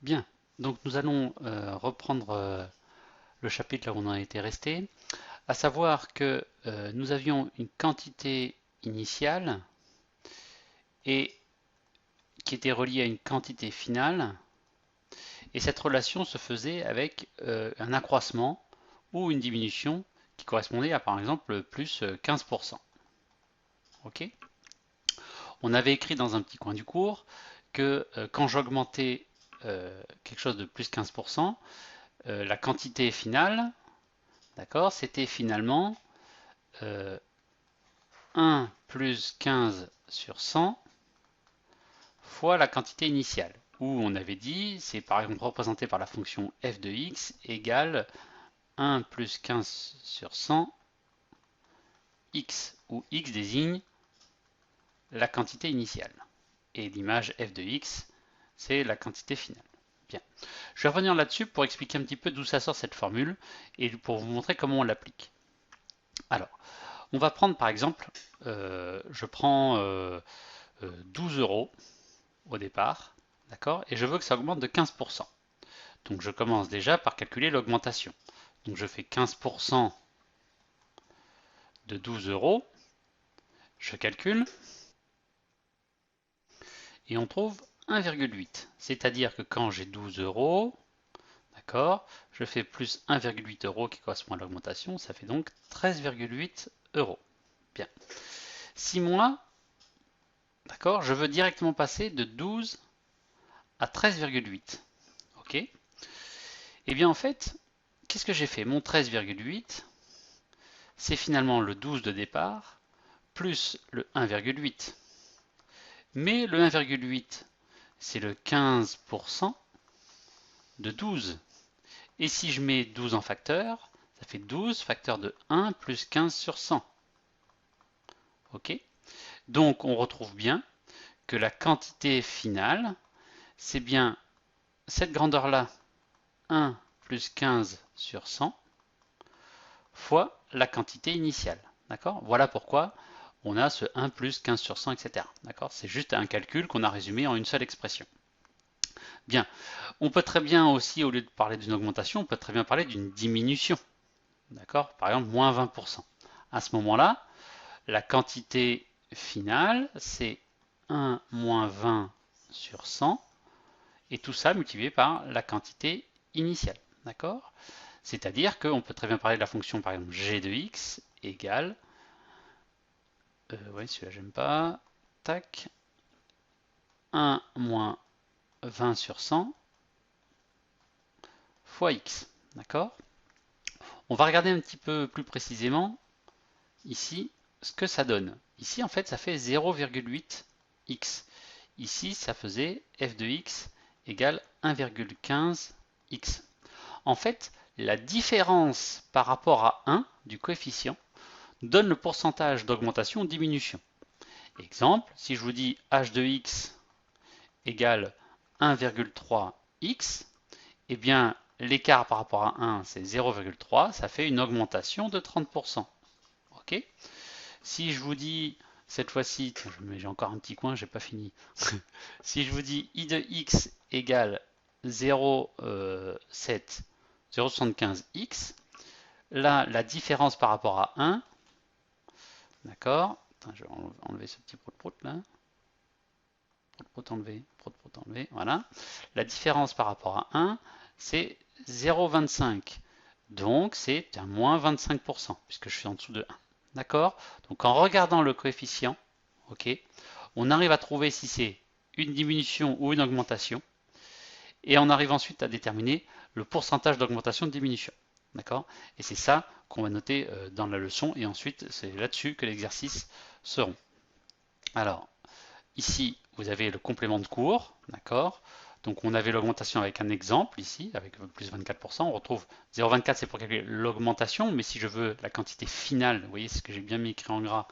Bien, donc nous allons reprendre le chapitre là où on en était resté, à savoir que nous avions une quantité initiale et qui était reliée à une quantité finale, et cette relation se faisait avec un accroissement ou une diminution qui correspondait à par exemple plus 15%. Ok. On avait écrit dans un petit coin du cours que quand j'augmentais quelque chose de plus 15%, la quantité finale, d'accord, c'était finalement 1 plus 15 sur 100 fois la quantité initiale. Où on avait dit, c'est par exemple représenté par la fonction f de x égale 1 plus 15 sur 100 x, où x désigne la quantité initiale. Et l'image f de x, c'est la quantité finale. Bien. Je vais revenir là-dessus pour expliquer un petit peu d'où ça sort cette formule et pour vous montrer comment on l'applique. Alors, on va prendre par exemple, je prends 12 euros au départ, d'accord, et je veux que ça augmente de 15%. Donc je commence déjà par calculer l'augmentation. Donc je fais 15% de 12 euros, je calcule, et on trouve 1,8. C'est-à-dire que quand j'ai 12 euros, d'accord, je fais plus 1,8 euros qui correspond à l'augmentation, ça fait donc 13,8 euros. Bien. 6 mois, d'accord, je veux directement passer de 12 à 13,8. Ok. Et bien en fait, qu'est-ce que j'ai fait? Mon 13,8, c'est finalement le 12 de départ plus le 1,8. Mais le 1,8, c'est le 15% de 12. Et si je mets 12 en facteur, ça fait 12 facteur de 1 plus 15 sur 100. Ok. Donc on retrouve bien que la quantité finale, c'est bien cette grandeur-là, 1 plus 15 sur 100, fois la quantité initiale. D'accord. Voilà pourquoi on a ce 1 plus 15 sur 100, etc. D'accord. C'est juste un calcul qu'on a résumé en une seule expression. Bien. On peut très bien aussi, au lieu de parler d'une augmentation, on peut très bien parler d'une diminution. D'accord. Par exemple, moins 20%. À ce moment-là, la quantité finale, c'est 1 moins 20 sur 100, et tout ça multiplié par la quantité initiale. D'accord. C'est-à-dire qu'on peut très bien parler de la fonction, par exemple, g de x égale, ouais, celui-là j'aime pas, tac, 1 moins 20 sur 100 fois x. D'accord. On va regarder un petit peu plus précisément ici ce que ça donne. Ici, en fait, ça fait 0,8 x. Ici, ça faisait f de x égale 1,15 x. En fait, la différence par rapport à 1 du coefficient donne le pourcentage d'augmentation ou diminution. Exemple, si je vous dis h de x égale 1,3x, eh bien l'écart par rapport à 1 c'est 0,3, ça fait une augmentation de 30%. Ok. Si je vous dis cette fois-ci, j'ai encore un petit coin, j'ai pas fini. Si je vous dis i de x égale 0,7, 0,75x, là la différence par rapport à 1, d'accord, je vais enlever ce petit prout là, prout enlevé, prout enlevé, voilà. La différence par rapport à 1, c'est 0,25. Donc c'est un moins 25%, puisque je suis en dessous de 1. D'accord. Donc en regardant le coefficient, ok, on arrive à trouver si c'est une diminution ou une augmentation, et on arrive ensuite à déterminer le pourcentage d'augmentation de diminution. D'accord. Et c'est ça qu'on va noter dans la leçon, et ensuite c'est là-dessus que l'exercice seront. Alors, ici, vous avez le complément de cours, d'accord. Donc on avait l'augmentation avec un exemple ici, avec plus 24%. On retrouve 0,24, c'est pour calculer l'augmentation, mais si je veux la quantité finale, vous voyez ce que j'ai bien mis écrit en gras,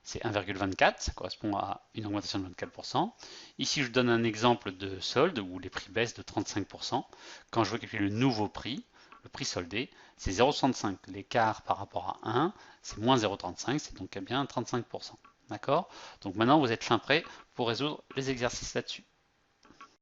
c'est 1,24, ça correspond à une augmentation de 24%. Ici, je donne un exemple de solde où les prix baissent de 35%. Quand je veux calculer le nouveau prix, le prix soldé, c'est 0,65. L'écart par rapport à 1, c'est moins 0,35, c'est donc bien 35%. D'accord. Donc maintenant, vous êtes fin prêt pour résoudre les exercices là-dessus.